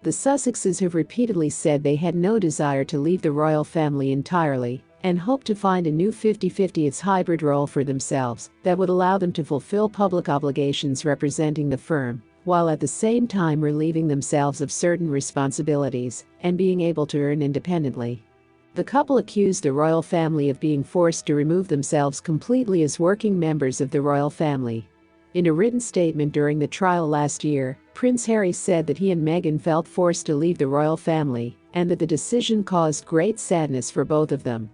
The Sussexes have repeatedly said they had no desire to leave the royal family entirely and hope to find a new 50-50 hybrid role for themselves that would allow them to fulfill public obligations representing the firm, while at the same time relieving themselves of certain responsibilities and being able to earn independently. The couple accused the royal family of being forced to remove themselves completely as working members of the royal family. In a written statement during the trial last year, Prince Harry said that he and Meghan felt forced to leave the royal family and that the decision caused great sadness for both of them.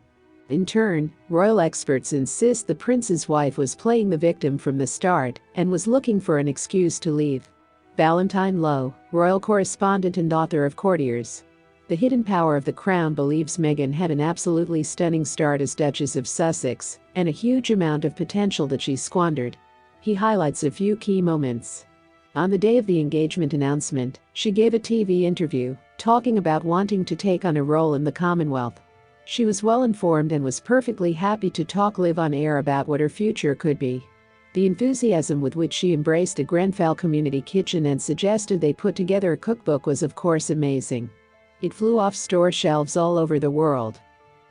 In turn, royal experts insist the prince's wife was playing the victim from the start and was looking for an excuse to leave. Valentine Lowe, royal correspondent and author of Courtiers: The Hidden Power of the Crown, believes Meghan had an absolutely stunning start as Duchess of Sussex and a huge amount of potential that she squandered. He highlights a few key moments. On the day of the engagement announcement, she gave a TV interview, talking about wanting to take on a role in the Commonwealth. She was well informed and was perfectly happy to talk live on air about what her future could be. The enthusiasm with which she embraced the Grenfell Community Kitchen and suggested they put together a cookbook was of course amazing. It flew off store shelves all over the world.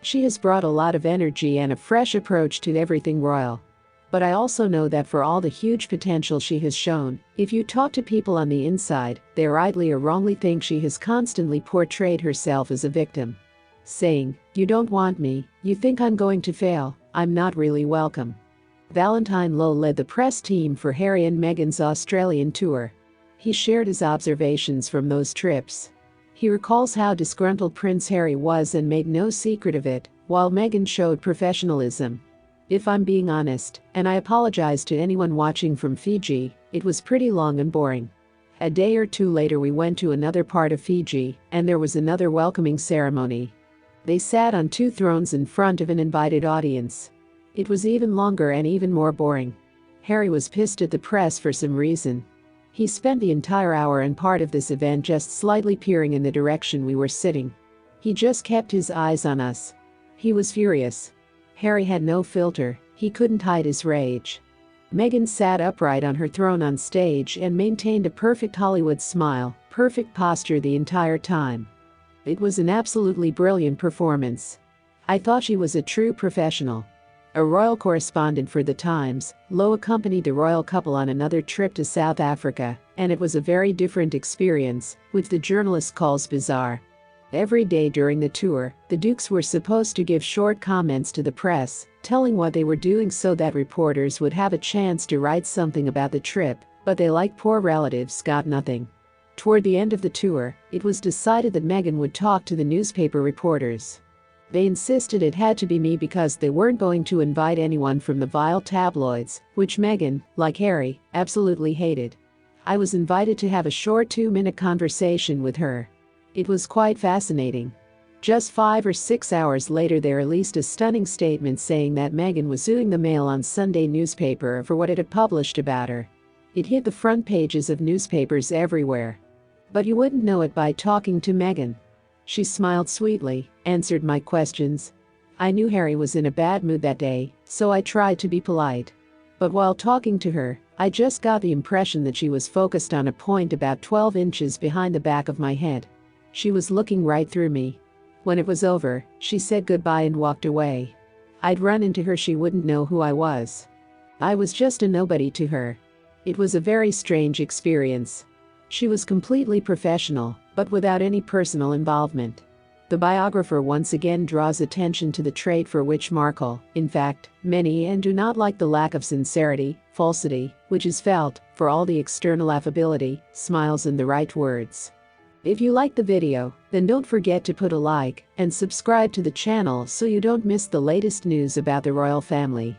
She has brought a lot of energy and a fresh approach to everything royal. But I also know that for all the huge potential she has shown, if you talk to people on the inside, they rightly or wrongly think she has constantly portrayed herself as a victim. Saying, "You don't want me, you think I'm going to fail, I'm not really welcome." Valentine Lowe led the press team for Harry and Meghan's Australian tour. He shared his observations from those trips. He recalls how disgruntled Prince Harry was and made no secret of it, while Meghan showed professionalism. "If I'm being honest, and I apologize to anyone watching from Fiji, it was pretty long and boring. A day or two later we went to another part of Fiji, and there was another welcoming ceremony. They sat on 2 thrones in front of an invited audience. It was even longer and even more boring. Harry was pissed at the press for some reason. He spent the entire hour and part of this event just slightly peering in the direction we were sitting. He just kept his eyes on us. He was furious. Harry had no filter, he couldn't hide his rage." Meghan sat upright on her throne on stage and maintained a perfect Hollywood smile, perfect posture the entire time. "It was an absolutely brilliant performance. I thought she was a true professional." A royal correspondent for The Times, Lowe accompanied the royal couple on another trip to South Africa, and it was a very different experience, which the journalist calls bizarre. Every day during the tour, the dukes were supposed to give short comments to the press, telling what they were doing so that reporters would have a chance to write something about the trip, but they, like poor relatives, got nothing. Toward the end of the tour, it was decided that Meghan would talk to the newspaper reporters. They insisted it had to be me because they weren't going to invite anyone from the vile tabloids, which Meghan, like Harry, absolutely hated. I was invited to have a short 2-minute conversation with her. It was quite fascinating. Just 5 or 6 hours later they released a stunning statement saying that Meghan was suing the Mail on Sunday newspaper for what it had published about her. It hit the front pages of newspapers everywhere. "But you wouldn't know it by talking to Meghan. She smiled sweetly, answered my questions. I knew Harry was in a bad mood that day, so I tried to be polite. But while talking to her, I just got the impression that she was focused on a point about 12 inches behind the back of my head. She was looking right through me. When it was over, she said goodbye and walked away. I'd run into her, she wouldn't know who I was. I was just a nobody to her. It was a very strange experience. She was completely professional, but without any personal involvement." The biographer once again draws attention to the trait for which Markle, in fact, many and do not like: the lack of sincerity, falsity, which is felt, for all the external affability, smiles and the right words. If you liked the video, then don't forget to put a like and subscribe to the channel so you don't miss the latest news about the royal family.